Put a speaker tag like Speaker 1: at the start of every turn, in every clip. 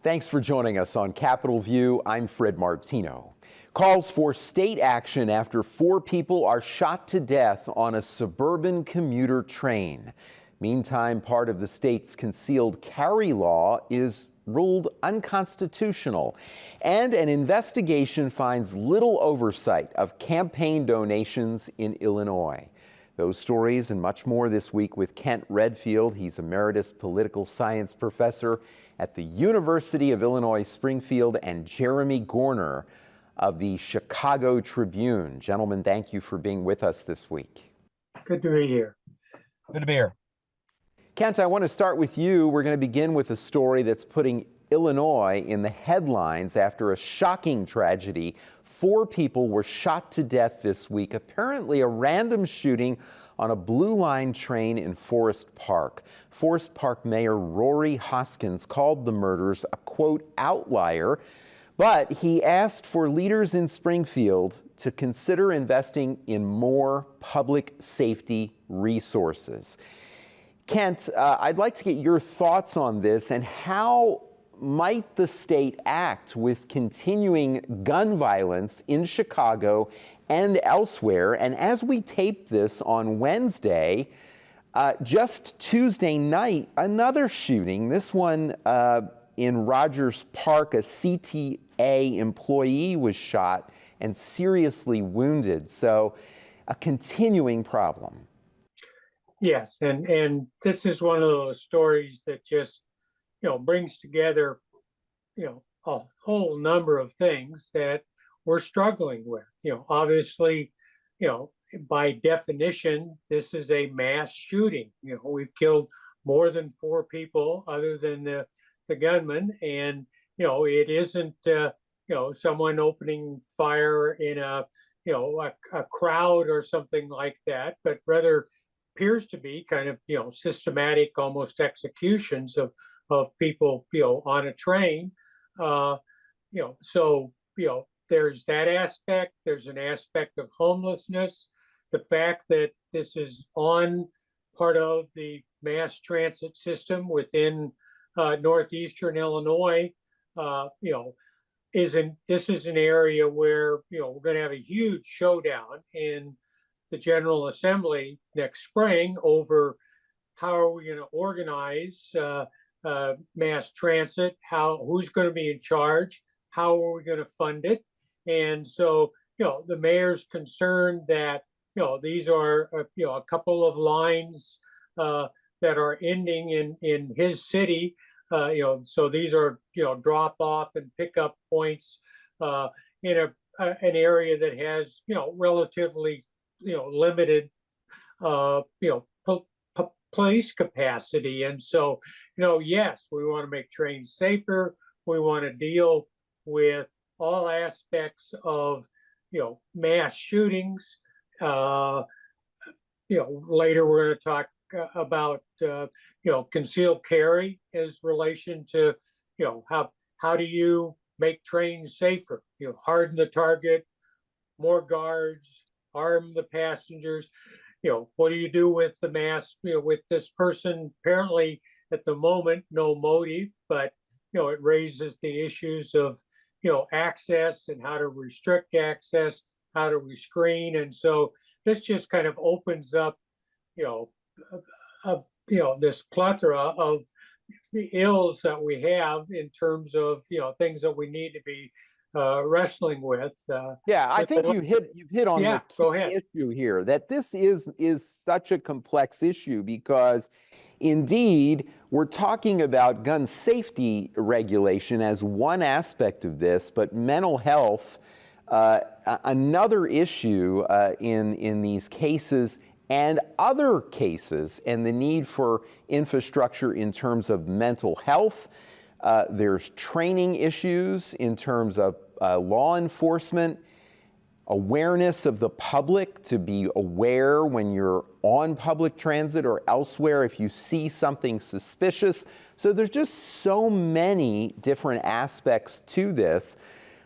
Speaker 1: Thanks for joining us on Capitol View. I'm Fred Martino. Calls for state action after 4 people are shot to death on a suburban commuter train. Meantime, part of the state's concealed carry law is ruled unconstitutional, and an investigation finds little oversight of campaign donations in Illinois. Those stories and much more this week with Kent Redfield. He's Emeritus Political Science Professor at the University of Illinois Springfield, and Jeremy Gorner of the Chicago Tribune. Gentlemen, thank you for being with us this week.
Speaker 2: Good to be here.
Speaker 3: Good to be here.
Speaker 1: Kent, I want to start with you. We're going to begin with a story that's putting Illinois in the headlines after a shocking tragedy. 4 people were shot to death this week, apparently a random shooting on a Blue Line train in Forest Park. Forest Park Mayor Rory Hoskins called the murders a, quote, outlier, but he asked for leaders in Springfield to consider investing in more public safety resources. Kent, I'd like to get your thoughts on this, and how might the state act with continuing gun violence in Chicago and elsewhere? And as we tape this on Wednesday, just Tuesday night, another shooting, this one in Rogers Park, a CTA employee was shot and seriously wounded. So a continuing problem.
Speaker 2: Yes, and this is one of those stories that just, brings together, a whole number of things that we're struggling with. Obviously, by definition, this is a mass shooting. We've killed more than 4 people other than the gunman, and it isn't someone opening fire in a crowd or something like that, but rather appears to be kind of systematic, almost executions of people on a train. So there's that aspect. There's an aspect of homelessness, the fact that this is on part of the mass transit system within northeastern Illinois. This is an area where we're going to have a huge showdown in the General Assembly next spring over how are we going to organize mass transit, who's going to be in charge, how are we going to fund it. And so the mayor's concerned that these are a couple of lines that are ending in his city. So these are drop off and pickup points in an area that has relatively limited police capacity. And so yes, we want to make trains safer. We want to deal with all aspects of mass shootings. Later we're going to talk about concealed carry as relation to how do you make trains safer, harden the target, more guards, arm the passengers. What do you do with the mass, with this person apparently at the moment no motive, but it raises the issues of access and how to restrict access, how to rescreen. And so this just kind of opens up this plethora of the ills that we have in terms of things that we need to be wrestling with.
Speaker 1: Yeah, I think you've hit on the key issue here, that this is such a complex issue because indeed we're talking about gun safety regulation as one aspect of this, but mental health, another issue in these cases and other cases, and the need for infrastructure in terms of mental health. There's training issues in terms of law enforcement, awareness of the public, to be aware when you're on public transit or elsewhere if you see something suspicious. So there's just so many different aspects to this,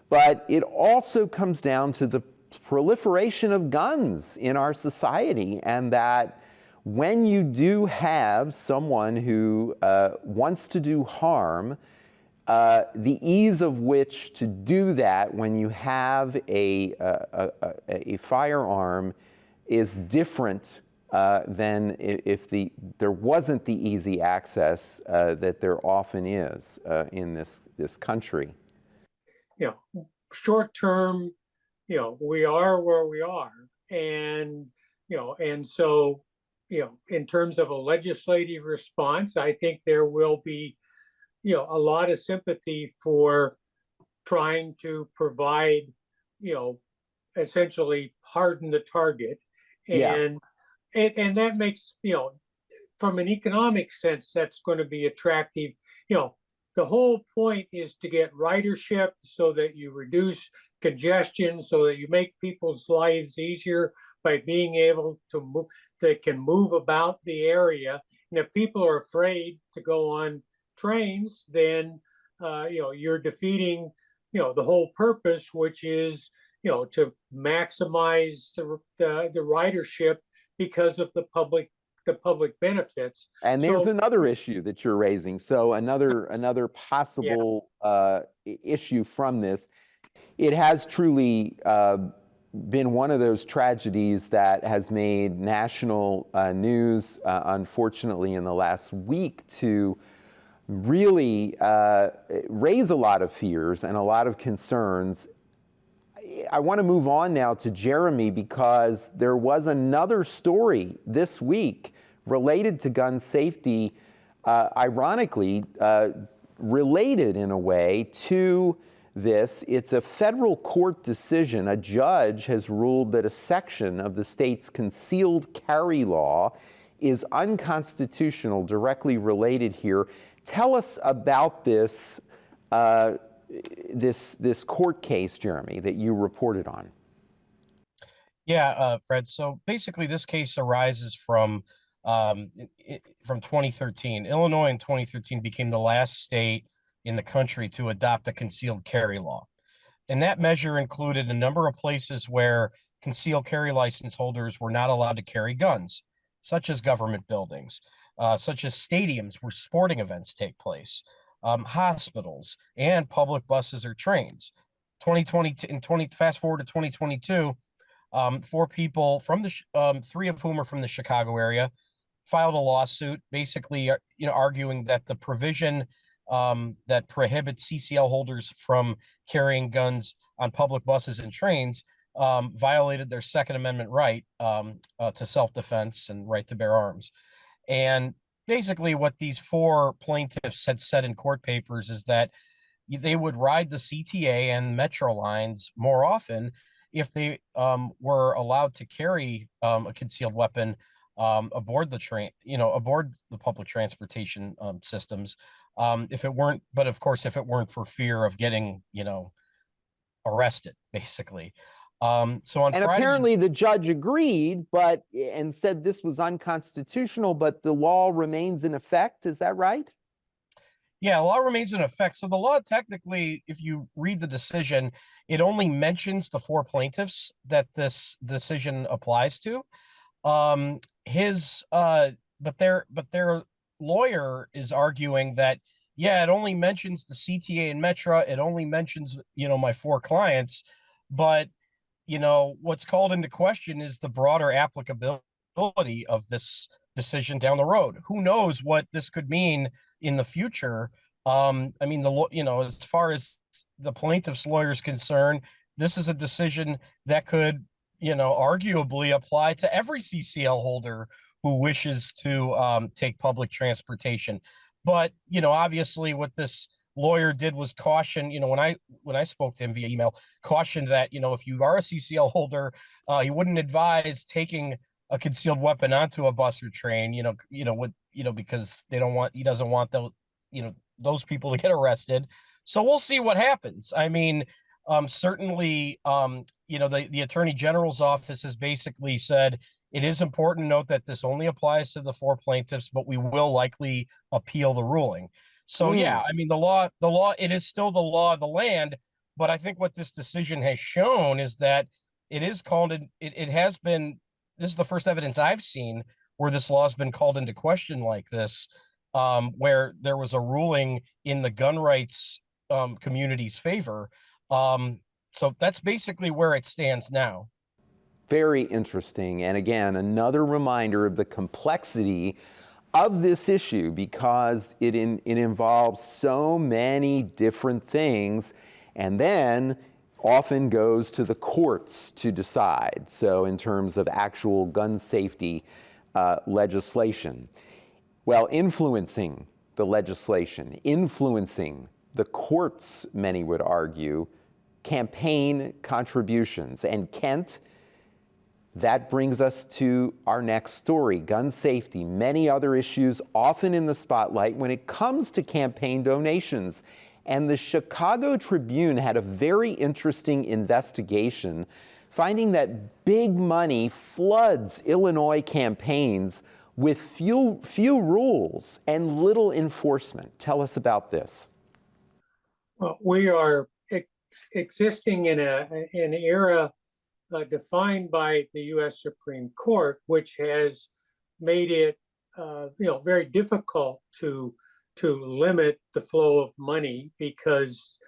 Speaker 1: but it also comes down to the proliferation of guns in our society, and that when you do have someone who wants to do harm, the ease of which to do that when you have a firearm is different than if there wasn't the easy access that there often is in this country.
Speaker 2: Short term, we are where we are, and so in terms of a legislative response, I think there will be a lot of sympathy for trying to provide essentially harden the target, and that makes from an economic sense that's going to be attractive. The whole point is to get ridership so that you reduce congestion, so that you make people's lives easier by being able to move. They can move about the area, and if people are afraid to go on trains, then you're defeating the whole purpose, which is to maximize the ridership because of the public benefits.
Speaker 1: And there's another issue that you're raising. So another possible issue from this. It has truly been one of those tragedies that has made national news, unfortunately, in the last week, to really raise a lot of fears and a lot of concerns. I want to move on now to Jeremy, because there was another story this week related to gun safety, ironically, related in a way to this. It's a federal court decision. A judge has ruled that a section of the state's concealed carry law is unconstitutional, directly related here. Tell us about this this court case, Jeremy, that you reported on.
Speaker 3: Yeah, Fred. So basically, this case arises from 2013. Illinois in 2013 became the last state in the country to adopt a concealed carry law. And that measure included a number of places where concealed carry license holders were not allowed to carry guns, such as government buildings, such as stadiums where sporting events take place, hospitals, and public buses or trains. 2020 fast forward to 2022, 4 people from the 3 of whom are from the Chicago area filed a lawsuit, basically arguing that the provision that prohibits CCL holders from carrying guns on public buses and trains violated their Second Amendment right to self-defense and right to bear arms. And basically what these 4 plaintiffs had said in court papers is that they would ride the CTA and Metro lines more often if they were allowed to carry a concealed weapon aboard the train, aboard the public transportation systems. If it weren't, but of course, if it weren't for fear of getting, arrested, basically. So on
Speaker 1: and
Speaker 3: Friday,
Speaker 1: apparently the judge agreed, and said this was unconstitutional, but the law remains in effect. Is that right?
Speaker 3: Yeah, the law remains in effect. So the law, technically, if you read the decision, it only mentions the 4 plaintiffs that this decision applies to. But their lawyer is arguing that, yeah, it only mentions the CTA and Metro. It only mentions, my 4 clients, but what's called into question is the broader applicability of this decision down the road. Who knows what this could mean in the future? As far as the plaintiff's lawyer is concerned, this is a decision that could, arguably apply to every CCL holder who wishes to take public transportation. But, obviously what this lawyer did was caution, when I spoke to him via email, cautioned that, if you are a CCL holder, he wouldn't advise taking a concealed weapon onto a bus or train, because he doesn't want those people to get arrested. So we'll see what happens. I mean, certainly, the Attorney General's office has basically said it is important to note that this only applies to the 4 plaintiffs, but we will likely appeal the ruling. So, yeah, I mean, the law, it is still the law of the land. But I think what this decision has shown is that it is called, it has been, this is the first evidence I've seen where this law has been called into question like this. where there was a ruling in the gun rights community's favor. So that's basically where it stands now.
Speaker 1: Very interesting. And again, another reminder of the complexity of this issue, because it involves so many different things, and then often goes to the courts to decide. So in terms of actual gun safety legislation, well, influencing the legislation, influencing the courts, many would argue, campaign contributions. And Kent, that brings us to our next story, gun safety. Many other issues often in the spotlight when it comes to campaign donations. And the Chicago Tribune had a very interesting investigation finding that big money floods Illinois campaigns with few rules and little enforcement. Tell us about this.
Speaker 2: Well, we are existing in an era defined by the U.S. Supreme Court, which has made it, very difficult to limit the flow of money, because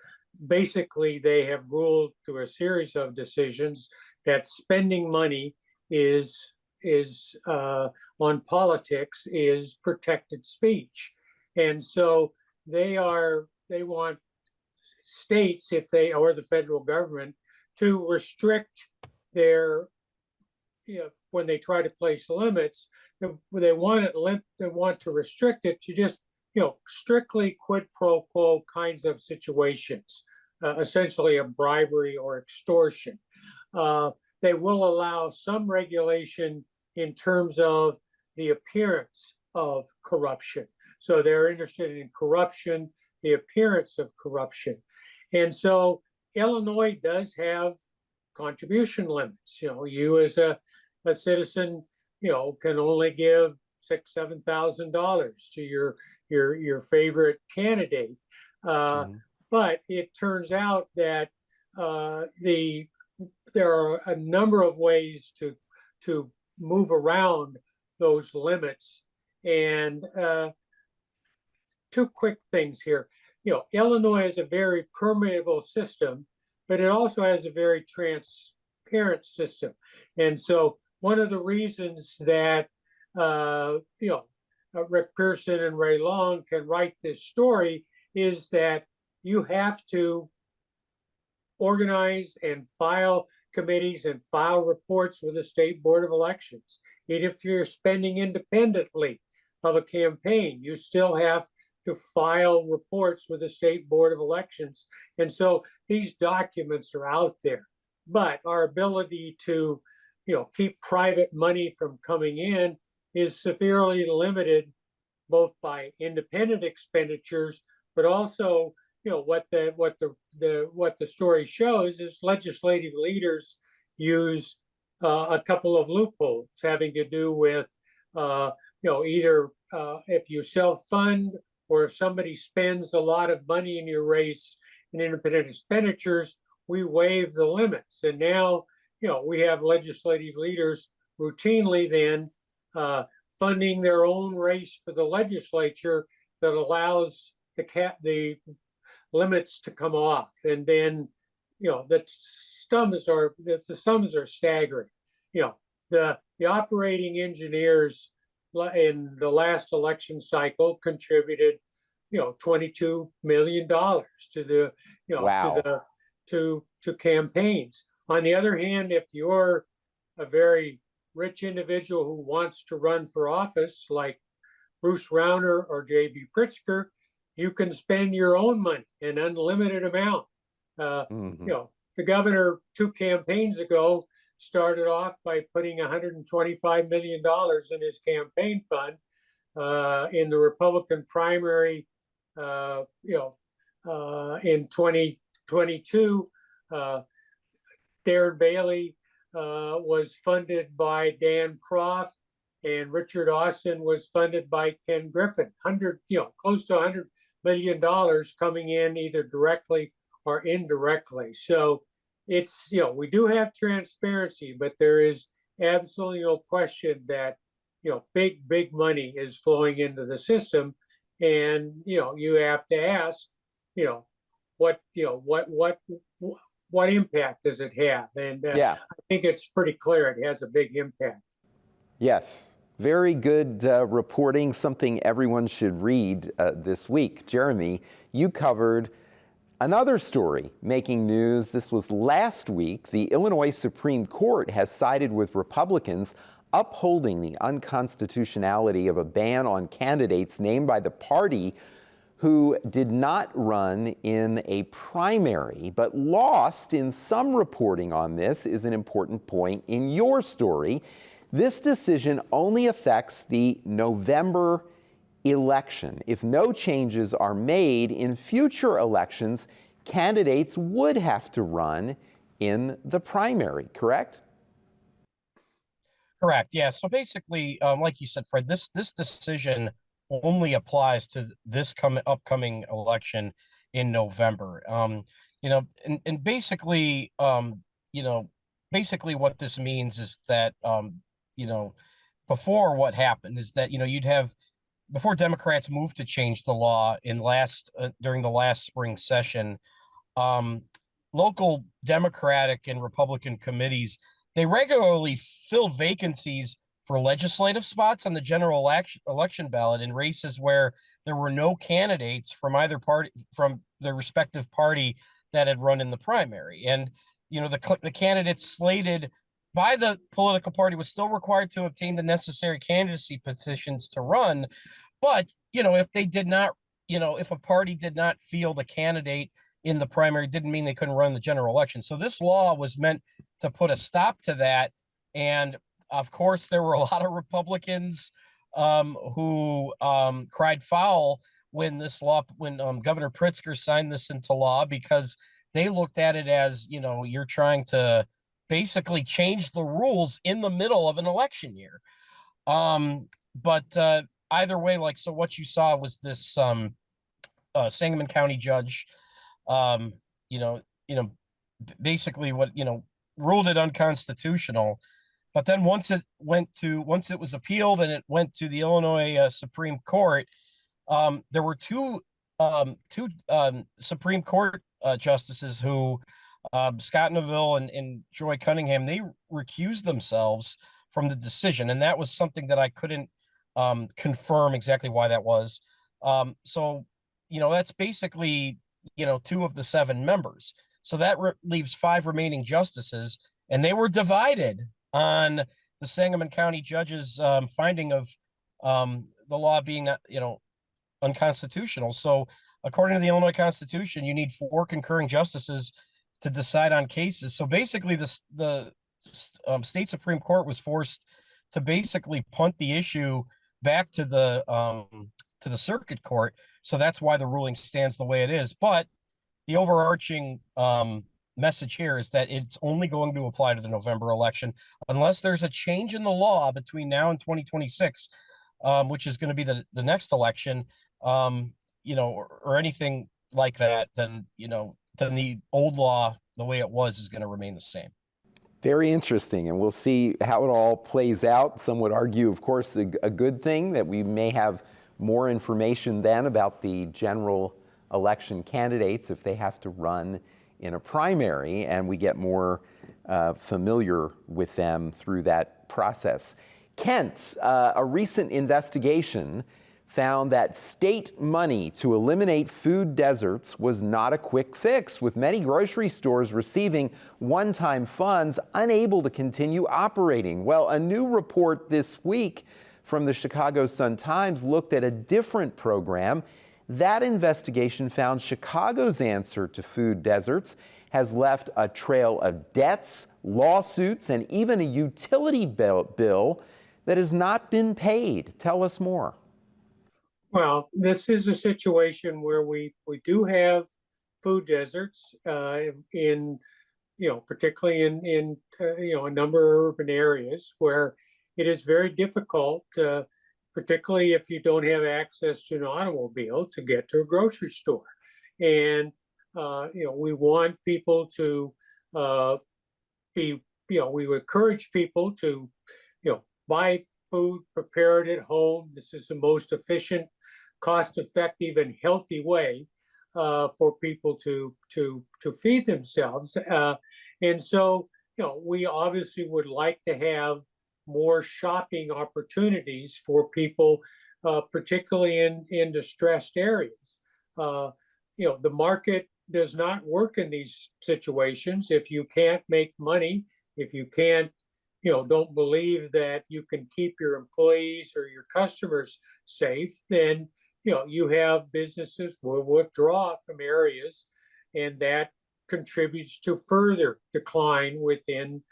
Speaker 2: basically they have ruled through a series of decisions that spending money is on politics is protected speech, and so they want states, if they or the federal government, to restrict their, when they try to place limits, they want to restrict it to just, strictly quid pro quo kinds of situations, essentially a bribery or extortion. They will allow some regulation in terms of the appearance of corruption. So they're interested in corruption, the appearance of corruption. And so Illinois does have contribution limits. You as a citizen, can only give $6,000-7,000 to your favorite candidate. But it turns out that there are a number of ways to move around those limits. And two quick things here. Illinois is a very permeable system, but it also has a very transparent system. And so one of the reasons that, Rick Pearson and Ray Long can write this story is that you have to organize and file committees and file reports with the State Board of Elections. And if you're spending independently of a campaign, you still have to file reports with the State Board of Elections. And so these documents are out there, but our ability to, keep private money from coming in is severely limited, both by independent expenditures, but also, what the story shows is legislative leaders use a couple of loopholes having to do with, either if you self-fund, or if somebody spends a lot of money in your race in independent expenditures, we waive the limits. And now, we have legislative leaders routinely then funding their own race for the legislature that allows the limits to come off. And then, the sums are staggering. The operating engineers in the last election cycle contributed, $22 million to the,
Speaker 1: Wow.
Speaker 2: to campaigns. On the other hand, if you're a very rich individual who wants to run for office, like Bruce Rauner or J.B. Pritzker, you can spend your own money, an unlimited amount. The governor 2 campaigns ago started off by putting $125 million in his campaign fund. In the Republican primary, in 2022, Darren Bailey was funded by Dan Proff, and Richard Austin was funded by Ken Griffin. Close to $100 million coming in either directly or indirectly. So it's, we do have transparency, but there is absolutely no question that, big money is flowing into the system. And, you have to ask, what, what impact does it have? And
Speaker 1: Yeah.
Speaker 2: I think it's pretty clear it has a big impact.
Speaker 1: Yes. Very good reporting, something everyone should read this week. Jeremy, you covered another story making news. This was last week. The Illinois Supreme Court has sided with Republicans, upholding the unconstitutionality of a ban on candidates named by the party who did not run in a primary, but lost in some reporting on this is an important point in your story. This decision only affects the November election. If no changes are made in future elections, candidates would have to run in the primary, correct?
Speaker 3: Correct. Yeah. So basically, like you said, Fred, this decision only applies to this upcoming election in November. And basically, basically what this means is that, before what happened is that, you'd have before Democrats moved to change the law during the last spring session, local Democratic and Republican committees, they regularly filled vacancies for legislative spots on the general election ballot in races where there were no candidates from either party, from their respective party, that had run in the primary. And, the candidates slated by the political party was still required to obtain the necessary candidacy petitions to run. But, if they did not, if a party did not field a candidate in the primary, didn't mean they couldn't run the general election. So this law was meant to put a stop to that. And of course, there were a lot of Republicans who cried foul when Governor Pritzker signed this into law, because they looked at it as, you're trying to basically change the rules in the middle of an election year. But either way, so what you saw was this Sangamon County judge, um, you know, you know, basically ruled it unconstitutional. But then once it was appealed and it went to the Illinois Supreme Court, there were two Supreme Court justices who, Scott Neville and Joy Cunningham, they recused themselves from the decision, and that was something that I couldn't confirm exactly why that was. So that's basically two of the seven members. So that leaves five remaining justices, and they were divided on the Sangamon County judge's finding of the law being unconstitutional. So according to the Illinois Constitution, you need four concurring justices to decide on cases. So basically, the state Supreme Court was forced to basically punt the issue back to the circuit court. So that's why the ruling stands the way it is. But the overarching message here is that it's only going to apply to the November election unless there's a change in the law between now and 2026, which is going to be the next election, or anything like that. Then the old law, the way it was, is going to remain the same.
Speaker 1: Very interesting, and we'll see how it all plays out. Some would argue, of course, a good thing that we may have more information then about the general election candidates if they have to run in a primary, and we get more familiar with them through that process. Kent, a recent investigation found that state money to eliminate food deserts was not a quick fix, with many grocery stores receiving one-time funds unable to continue operating. Well, a new report this week from the Chicago Sun-Times looked at a different program. That investigation found Chicago's answer to food deserts has left a trail of debts, lawsuits, and even a utility bill that has not been paid. Tell us more.
Speaker 2: Well, this is a situation where we do have food deserts in, particularly in a number of urban areas where it is very difficult, particularly if you don't have access to an automobile, to get to a grocery store. And, we want people to we encourage people to, buy food prepared at home. This is the most efficient cost-effective and healthy way for people to feed themselves. And so, we obviously would like to have more shopping opportunities for people, particularly in distressed areas. The market does not work in these situations. If you can't make money, if you can't, don't believe that you can keep your employees or your customers safe, then you have businesses will withdraw from areas, and that contributes to further decline within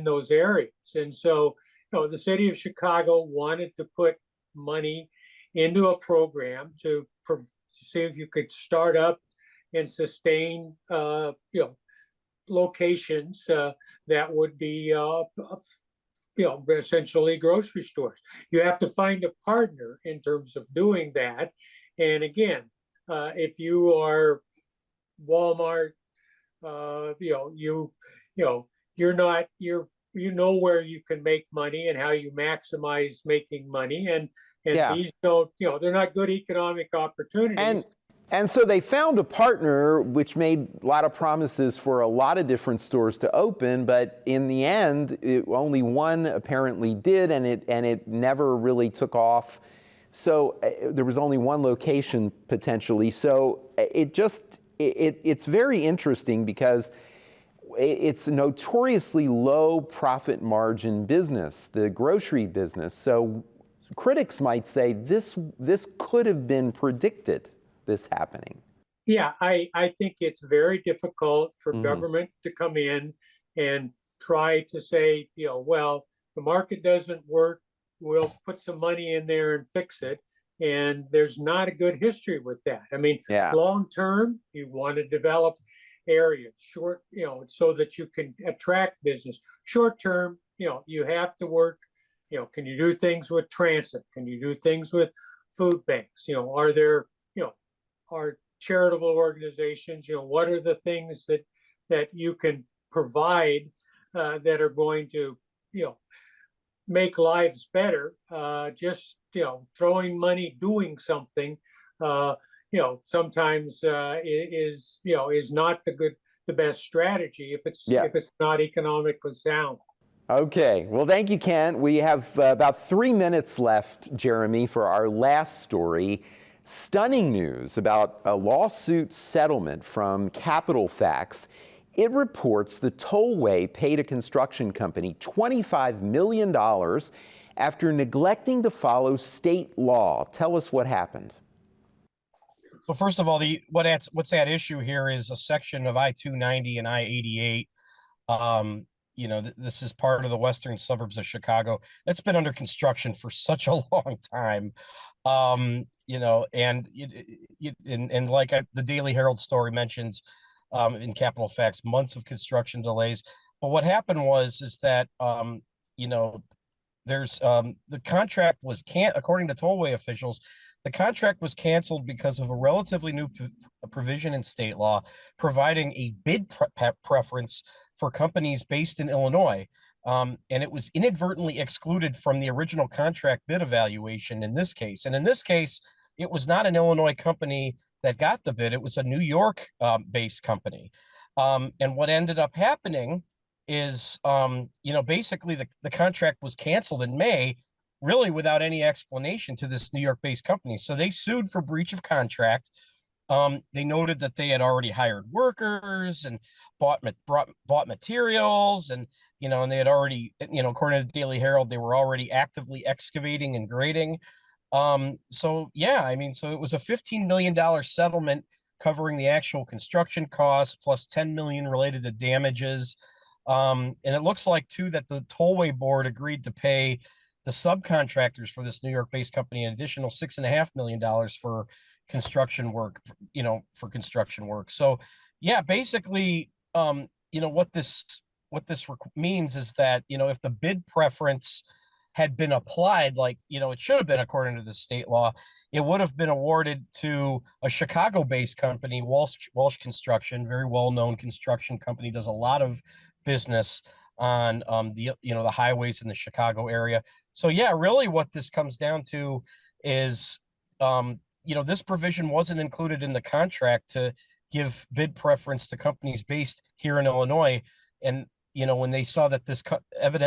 Speaker 2: those areas. And so, the city of Chicago wanted to put money into a program to see if you could start up and sustain, locations that would be, essentially grocery stores. You have to find a partner in terms of doing that. And again, if you are Walmart, you know where you can make money and how you maximize making money, and these don't, they're not good economic opportunities.
Speaker 1: And so they found a partner, which made a lot of promises for a lot of different stores to open, but in the end, only one apparently did, and it never really took off. So there was only one location potentially. So it's very interesting because it's a notoriously low profit margin business, the grocery business. So critics might say this could have been predicted, this happening.
Speaker 2: Yeah, I think it's very difficult for government to come in and try to say, well, the market doesn't work, we'll put some money in there and fix it. And there's not a good history with that. I mean, long term, you want to develop areas, short, so that you can attract business. Short term, you have to work, can you do things with transit? Can you do things with food banks? Are there, are charitable organizations, what are the things that you can provide that are going to, make lives better? Just, throwing money, doing something, sometimes is not the best strategy if it's not economically sound.
Speaker 1: Okay, well, thank you, Kent. We have about 3 minutes left, Jeremy, for our last story. Stunning news about a lawsuit settlement from Capitol Facts. It reports the tollway paid a construction company $25 million after neglecting to follow state law. Tell us what happened.
Speaker 3: So first of all, what's at issue here is a section of I-290 and I-88. This is part of the western suburbs of Chicago. That's been under construction for such a long time. And like the Daily Herald story mentions, in Capitol Facts, months of construction delays. But what happened is that there's the contract was according to tollway officials, the contract was canceled because of a relatively new provision in state law providing a bid preference for companies based in Illinois. And it was inadvertently excluded from the original contract bid evaluation in this case. And in this case, it was not an Illinois company that got the bid. It was a New York based company. And what ended up happening is, basically the contract was canceled in May, really without any explanation to this New York based company. So they sued for breach of contract. They noted that they had already hired workers and bought materials, and and they had already, according to the Daily Herald, they were already actively excavating and grading. So it was a $15 million settlement covering the actual construction costs plus $10 million related to damages. And it looks like too that the tollway board agreed to pay the subcontractors for this New York based company an additional $6.5 million for construction work, So basically, what this means is that, if the bid preference had been applied like, it should have been according to the state law, it would have been awarded to a Chicago-based company, Walsh Construction, very well-known construction company, does a lot of business on the highways in the Chicago area. So really what this comes down to is this provision wasn't included in the contract to give bid preference to companies based here in Illinois. And, when they saw that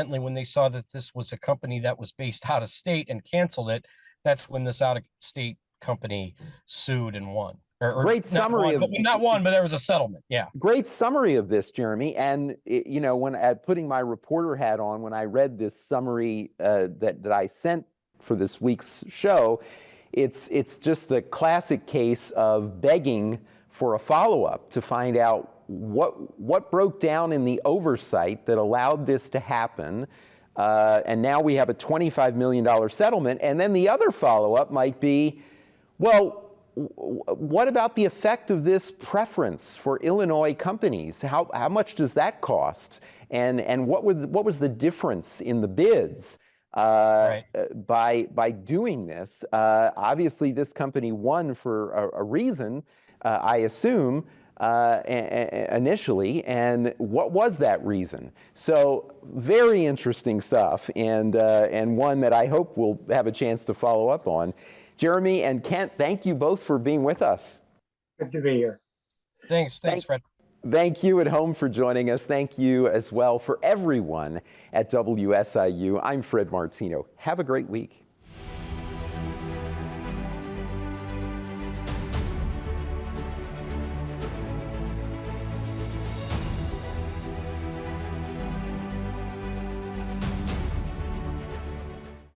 Speaker 3: when they saw that this was a company that was based out of state and canceled it, that's when this out of state company sued and won.
Speaker 1: Great summary
Speaker 3: not won, but there was a settlement. Yeah.
Speaker 1: Great summary of this, Jeremy. And when putting my reporter hat on, when I read this summary that I sent for this week's show, it's just the classic case of begging for a follow-up to find out what broke down in the oversight that allowed this to happen. And now we have a $25 million settlement. And then the other follow-up might be, well, what about the effect of this preference for Illinois companies? How much does that cost? And what was the difference in the bids by doing this? Obviously, this company won for a reason, I assume, initially. And what was that reason? So very interesting stuff, and one that I hope we'll have a chance to follow up on. Jeremy and Kent, thank you both for being with us.
Speaker 2: Good to be here.
Speaker 3: Thanks, Fred.
Speaker 1: Thank you at home for joining us. Thank you as well for everyone at WSIU. I'm Fred Martino. Have a great week.